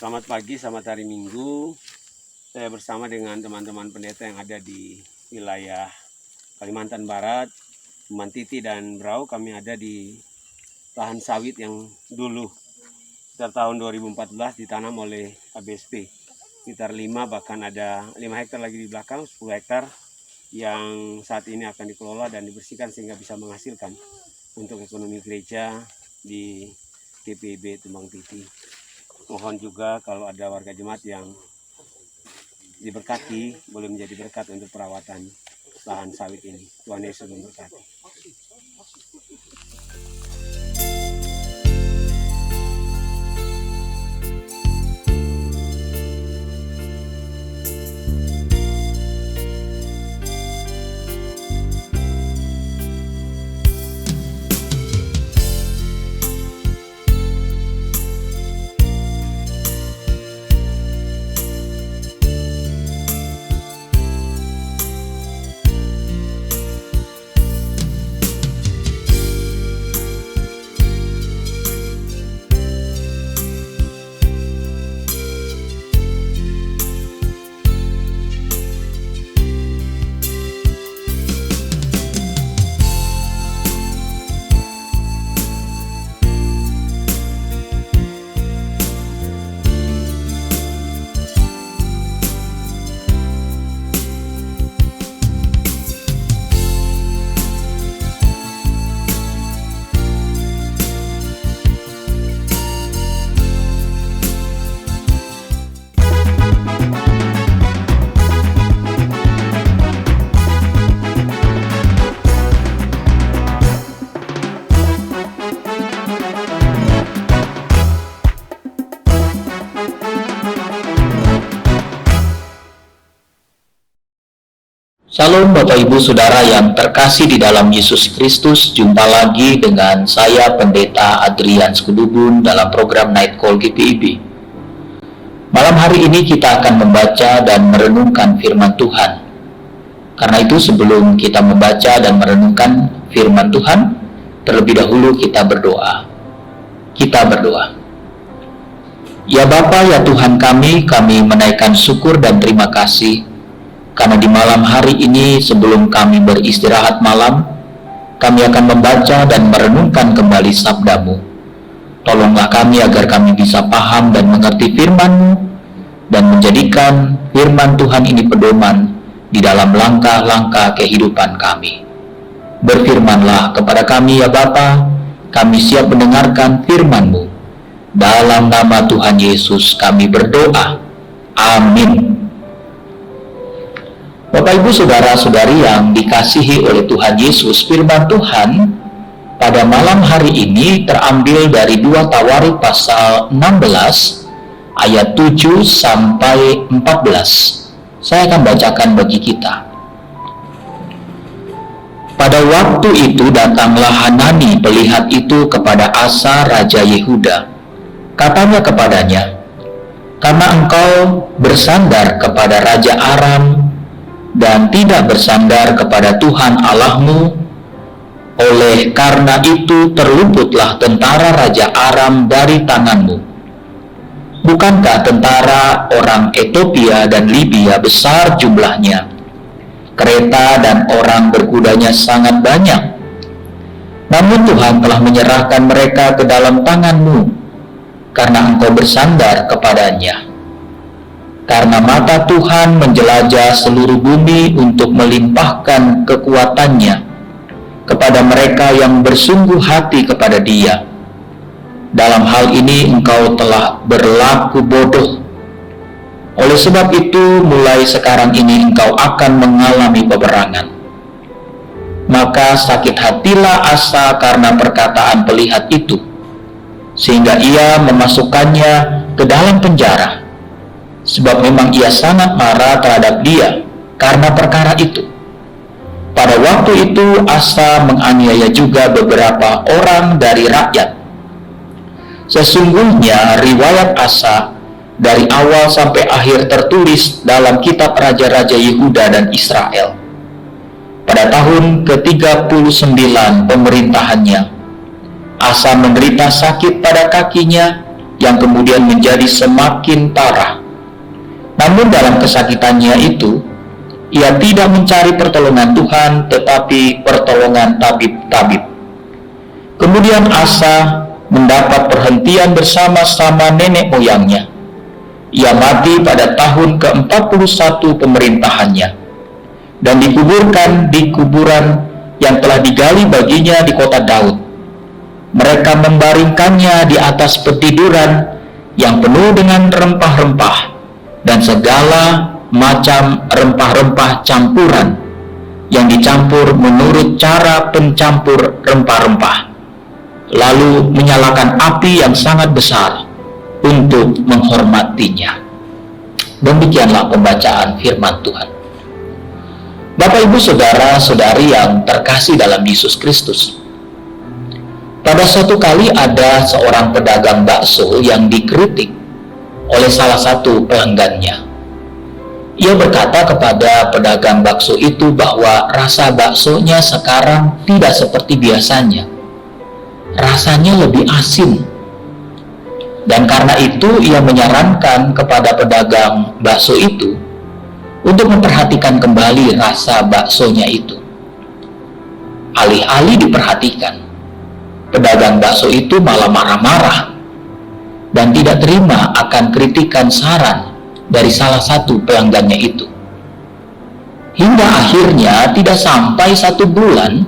Selamat pagi, selamat hari Minggu. Saya bersama dengan teman-teman pendeta yang ada di wilayah Kalimantan Barat, Mantiti dan Berau. Kami ada di lahan sawit yang dulu sekitar tahun 2014 ditanam oleh ABSP. Sekitar 5, bahkan ada 5 hektar lagi di belakang, 10 hektar yang saat ini akan dikelola dan dibersihkan sehingga bisa menghasilkan untuk ekonomi gereja di TPB Tumbang Titi. Mohon juga kalau ada warga jemaat yang diberkati, boleh menjadi berkat untuk perawatan lahan sawit ini. Tuhan Yesus memberkati. Shalom Bapak Ibu Saudara yang terkasih di dalam Yesus Kristus. Jumpa lagi dengan saya Pendeta Adrian Skudubun dalam program Night Call GPIB. Malam hari ini kita akan membaca dan merenungkan firman Tuhan. Karena itu sebelum kita membaca dan merenungkan firman Tuhan, terlebih dahulu kita berdoa. Kita berdoa. Ya Bapa, ya Tuhan kami menaikkan syukur dan terima kasih karena di malam hari ini sebelum kami beristirahat malam, kami akan membaca dan merenungkan kembali sabda-Mu. Tolonglah kami agar kami bisa paham dan mengerti firman-Mu dan menjadikan firman Tuhan ini pedoman di dalam langkah-langkah kehidupan kami. Berfirmanlah kepada kami ya Bapa, kami siap mendengarkan firman-Mu. Dalam nama Tuhan Yesus kami berdoa. Amin. Bapak Ibu Saudara-saudari yang dikasihi oleh Tuhan Yesus, firman Tuhan pada malam hari ini terambil dari 2 Tawarik pasal 16 ayat 7 sampai 14. Saya akan bacakan bagi kita. Pada waktu itu datanglah Hanani pelihat itu kepada Asa Raja Yehuda. Katanya kepadanya, "Karena engkau bersandar kepada Raja Aram dan tidak bersandar kepada Tuhan Allahmu, oleh karena itu terluputlah tentara Raja Aram dari tanganmu. Bukankah tentara orang Ethiopia dan Libya besar jumlahnya? Kereta dan orang berkudanya sangat banyak. Namun Tuhan telah menyerahkan mereka ke dalam tanganmu, karena engkau bersandar kepadanya. Karena mata Tuhan menjelajah seluruh bumi untuk melimpahkan kekuatannya kepada mereka yang bersungguh hati kepada Dia. Dalam hal ini engkau telah berlaku bodoh. Oleh sebab itu, mulai sekarang ini engkau akan mengalami peperangan." Maka sakit hatilah Asa karena perkataan pelihat itu, sehingga ia memasukkannya ke dalam penjara. Sebab memang ia sangat marah terhadap dia karena perkara itu. Pada waktu itu Asa menganiaya juga beberapa orang dari rakyat. Sesungguhnya riwayat Asa dari awal sampai akhir tertulis dalam kitab Raja-Raja Yehuda dan Israel. Pada tahun ke-39 pemerintahannya, Asa menderita sakit pada kakinya yang kemudian menjadi semakin parah. Namun dalam kesakitannya itu, ia tidak mencari pertolongan Tuhan, tetapi pertolongan tabib-tabib. Kemudian Asa mendapat perhentian bersama-sama nenek moyangnya. Ia mati pada tahun ke-41 pemerintahannya dan dikuburkan di kuburan yang telah digali baginya di kota Daud. Mereka membaringkannya di atas petiduran yang penuh dengan rempah-rempah dan segala macam rempah-rempah campuran yang dicampur menurut cara pencampur rempah-rempah, lalu menyalakan api yang sangat besar untuk menghormatinya. Demikianlah pembacaan firman Tuhan. Bapak, Ibu, Saudara-saudari yang terkasih dalam Yesus Kristus, pada suatu kali ada seorang pedagang bakso yang dikritik oleh salah satu pelanggannya. Ia berkata kepada pedagang bakso itu bahwa rasa baksonya sekarang tidak seperti biasanya. Rasanya lebih asin. Dan karena itu ia menyarankan kepada pedagang bakso itu untuk memperhatikan kembali rasa baksonya itu. Alih-alih diperhatikan, pedagang bakso itu malah marah-marah dan tidak terima akan kritikan saran dari salah satu pelanggannya itu. Hingga akhirnya tidak sampai 1 bulan,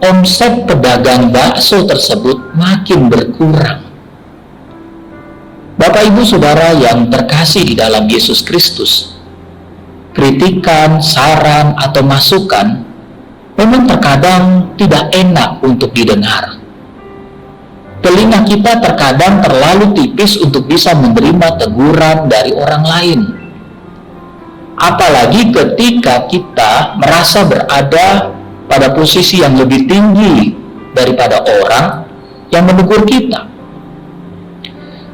omset pedagang bakso tersebut makin berkurang. Bapak, Ibu, Saudara yang terkasih di dalam Yesus Kristus, kritikan, saran, atau masukan memang terkadang tidak enak untuk didengar. Telinga kita terkadang terlalu tipis untuk bisa menerima teguran dari orang lain. Apalagi ketika kita merasa berada pada posisi yang lebih tinggi daripada orang yang menegur kita.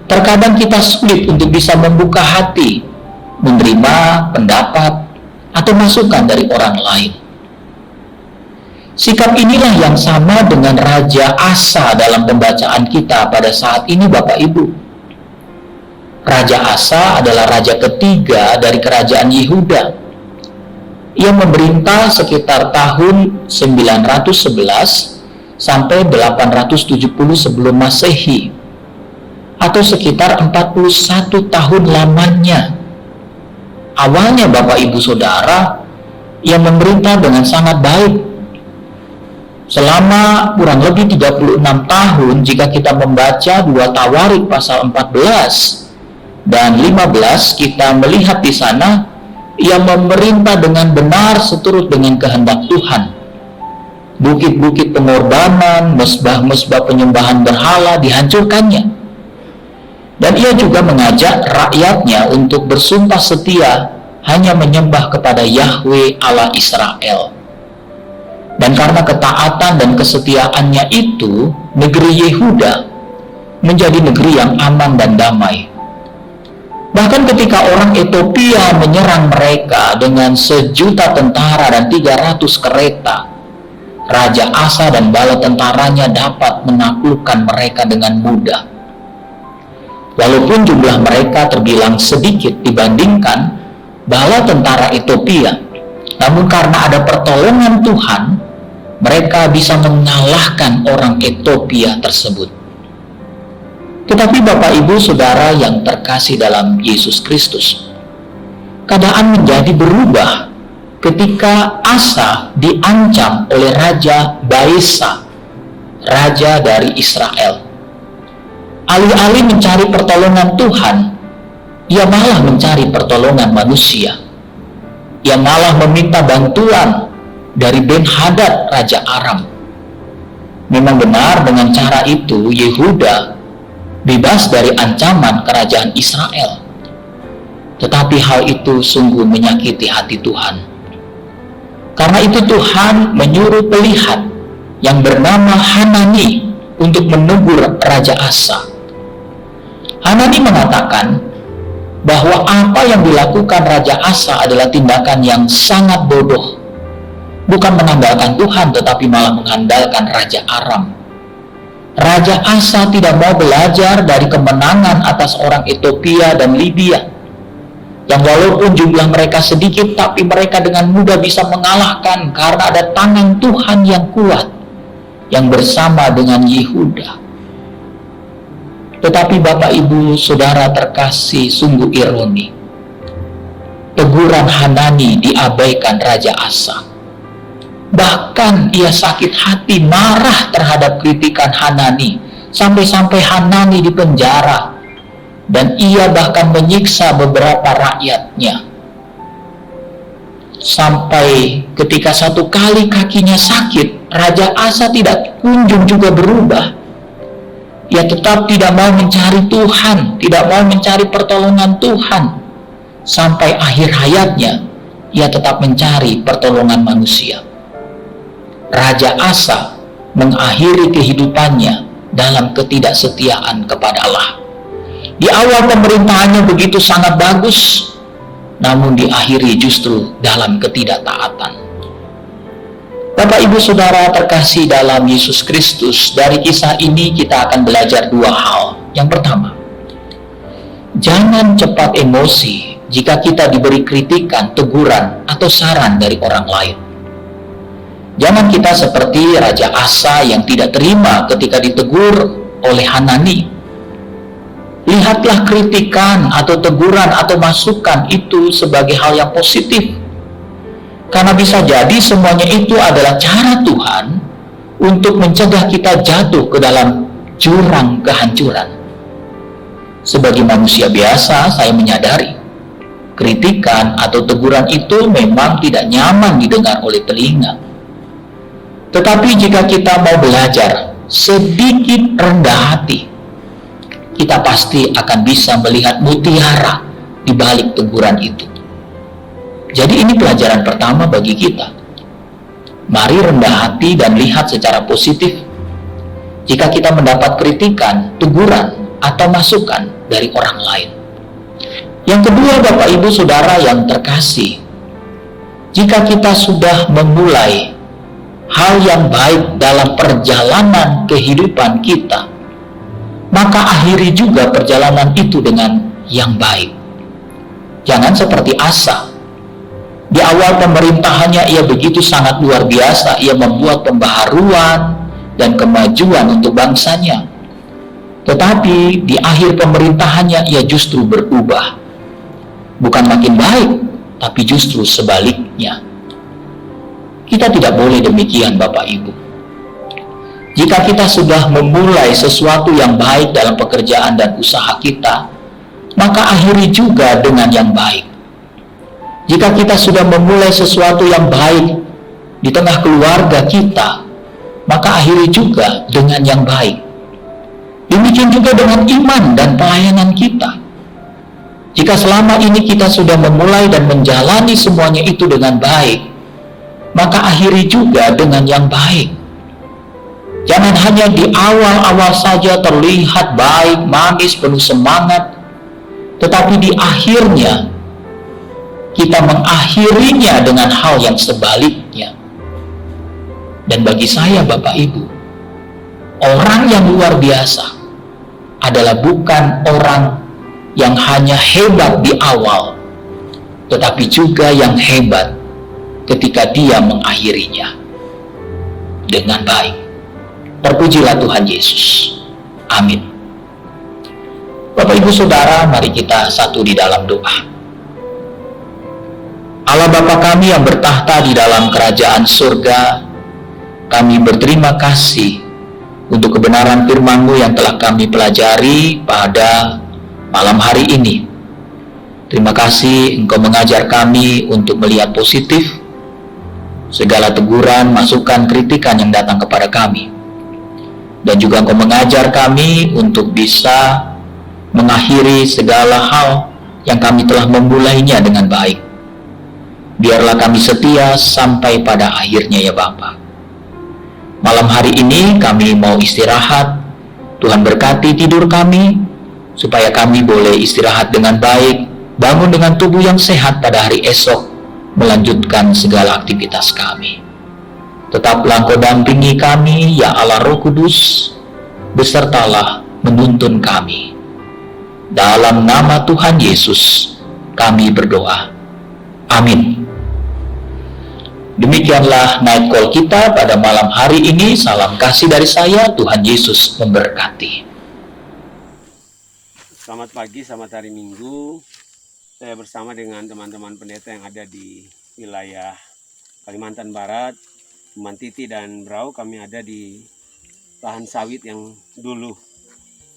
Terkadang kita sulit untuk bisa membuka hati, menerima pendapat atau masukan dari orang lain. Sikap inilah yang sama dengan Raja Asa dalam pembacaan kita pada saat ini, Bapak Ibu. Raja Asa adalah raja ketiga dari kerajaan Yehuda. Ia memerintah sekitar tahun 911 sampai 870 sebelum Masehi, atau sekitar 41 tahun lamanya. Awalnya, Bapak, Ibu, Saudara, ia memerintah dengan sangat baik. Selama kurang lebih 36 tahun jika kita membaca 2 Tawarik pasal 14 dan 15, kita melihat di sana ia memerintah dengan benar seturut dengan kehendak Tuhan. Bukit-bukit pengorbanan, mesbah-mesbah penyembahan berhala dihancurkannya. Dan ia juga mengajak rakyatnya untuk bersumpah setia hanya menyembah kepada Yahweh Allah Israel. Dan karena ketaatan dan kesetiaannya itu, negeri Yehuda menjadi negeri yang aman dan damai. Bahkan ketika orang Ethiopia menyerang mereka dengan 1.000.000 tentara dan 300 kereta, Raja Asa dan bala tentaranya dapat menaklukkan mereka dengan mudah. Walaupun jumlah mereka terbilang sedikit dibandingkan bala tentara Ethiopia, namun karena ada pertolongan Tuhan, mereka bisa mengalahkan orang Ethiopia tersebut. Tetapi Bapak, Ibu, Saudara yang terkasih dalam Yesus Kristus, keadaan menjadi berubah ketika Asa diancam oleh Raja Baesa, raja dari Israel. Alih-alih mencari pertolongan Tuhan, ia malah mencari pertolongan manusia. Ia malah meminta bantuan dari Ben-Hadad, Raja Aram. Memang benar dengan cara itu Yehuda bebas dari ancaman kerajaan Israel. Tetapi hal itu sungguh menyakiti hati Tuhan. Karena itu Tuhan menyuruh pelihat yang bernama Hanani untuk menegur Raja Asa. Hanani mengatakan bahwa apa yang dilakukan Raja Asa adalah tindakan yang sangat bodoh. Bukan mengandalkan Tuhan, tetapi malah mengandalkan Raja Aram. Raja Asa tidak mau belajar dari kemenangan atas orang Ethiopia dan Libya, yang walaupun jumlah mereka sedikit, tapi mereka dengan mudah bisa mengalahkan karena ada tangan Tuhan yang kuat yang bersama dengan Yehuda. Tetapi Bapak Ibu Saudara terkasih, sungguh ironi. Teguran Hanani diabaikan Raja Asa. Bahkan ia sakit hati, marah terhadap kritikan Hanani, sampai-sampai Hanani dipenjara, dan ia bahkan menyiksa beberapa rakyatnya. Sampai ketika satu kali kakinya sakit, Raja Asa tidak kunjung juga berubah. Ia tetap tidak mau mencari Tuhan, tidak mau mencari pertolongan Tuhan. Sampai akhir hayatnya, ia tetap mencari pertolongan manusia. Raja Asa mengakhiri kehidupannya dalam ketidaksetiaan kepada Allah. Di awal pemerintahannya begitu sangat bagus, namun diakhiri justru dalam ketidaktaatan. Bapak Ibu Saudara terkasih dalam Yesus Kristus, dari kisah ini kita akan belajar dua hal. Yang pertama, jangan cepat emosi jika kita diberi kritikan, teguran, atau saran dari orang lain. Jangan kita seperti Raja Asa yang tidak terima ketika ditegur oleh Hanani. Lihatlah kritikan atau teguran atau masukan itu sebagai hal yang positif. Karena bisa jadi semuanya itu adalah cara Tuhan untuk mencegah kita jatuh ke dalam jurang kehancuran. Sebagai manusia biasa, saya menyadari kritikan atau teguran itu memang tidak nyaman didengar oleh telinga. Tetapi jika kita mau belajar sedikit rendah hati, kita pasti akan bisa melihat mutiara di balik teguran itu. Jadi ini pelajaran pertama bagi kita. Mari rendah hati dan lihat secara positif jika kita mendapat kritikan, teguran, atau masukan dari orang lain. Yang kedua, Bapak Ibu Saudara yang terkasih, jika kita sudah memulai hal yang baik dalam perjalanan kehidupan kita, maka akhiri juga perjalanan itu dengan yang baik. Jangan seperti Asa. Di awal pemerintahannya ia begitu sangat luar biasa, ia membuat pembaharuan dan kemajuan untuk bangsanya. Tetapi di akhir pemerintahannya ia justru berubah. Bukan makin baik, tapi justru sebaliknya. Kita tidak boleh demikian, Bapak Ibu. Jika kita sudah memulai sesuatu yang baik dalam pekerjaan dan usaha kita, maka akhiri juga dengan yang baik. Jika kita sudah memulai sesuatu yang baik di tengah keluarga kita, maka akhiri juga dengan yang baik. Demikian juga dengan iman dan pelayanan kita. Jika selama ini kita sudah memulai dan menjalani semuanya itu dengan baik, maka akhiri juga dengan yang baik. Jangan hanya di awal-awal saja terlihat baik, manis, penuh semangat, tetapi di akhirnya kita mengakhirinya dengan hal yang sebaliknya. Dan bagi saya, Bapak Ibu, orang yang luar biasa adalah bukan orang yang hanya hebat di awal, tetapi juga yang hebat ketika dia mengakhirinya dengan baik. Terpujilah Tuhan Yesus. Amin. Bapak Ibu Saudara, mari kita satu di dalam doa. Allah Bapa kami yang bertahta di dalam kerajaan surga, kami berterima kasih untuk kebenaran firman-Mu yang telah kami pelajari pada malam hari ini. Terima kasih Engkau mengajar kami untuk melihat positif segala teguran, masukan, kritikan yang datang kepada kami. Dan juga Engkau mengajar kami untuk bisa mengakhiri segala hal yang kami telah memulainya dengan baik. Biarlah kami setia sampai pada akhirnya ya Bapa. Malam hari ini kami mau istirahat. Tuhan berkati tidur kami, supaya kami boleh istirahat dengan baik, bangun dengan tubuh yang sehat pada hari esok, melanjutkan segala aktivitas kami. Tetaplah Engkau dampingi kami, ya Allah Roh Kudus, besertalah menuntun kami. Dalam nama Tuhan Yesus, kami berdoa. Amin. Demikianlah Night Call kita pada malam hari ini. Salam kasih dari saya, Tuhan Yesus memberkati. Selamat pagi, selamat hari Minggu. Saya bersama dengan teman-teman pendeta yang ada di wilayah Kalimantan Barat, Mantiti dan Brau. Kami ada di lahan sawit yang dulu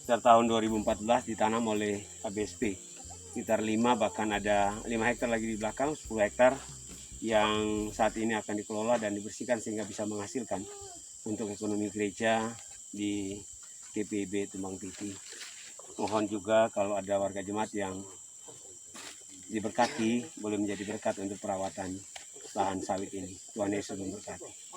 sekitar tahun 2014 ditanam oleh KBSP. Sekitar 5, bahkan ada 5 hektar lagi di belakang, 10 hektar yang saat ini akan dikelola dan dibersihkan sehingga bisa menghasilkan untuk ekonomi gereja di TPB Tumbang Titi. Mohon juga kalau ada warga jemaat yang diberkati, boleh menjadi berkat untuk perawatan lahan sawit ini. Tuhan Yesus memberkati.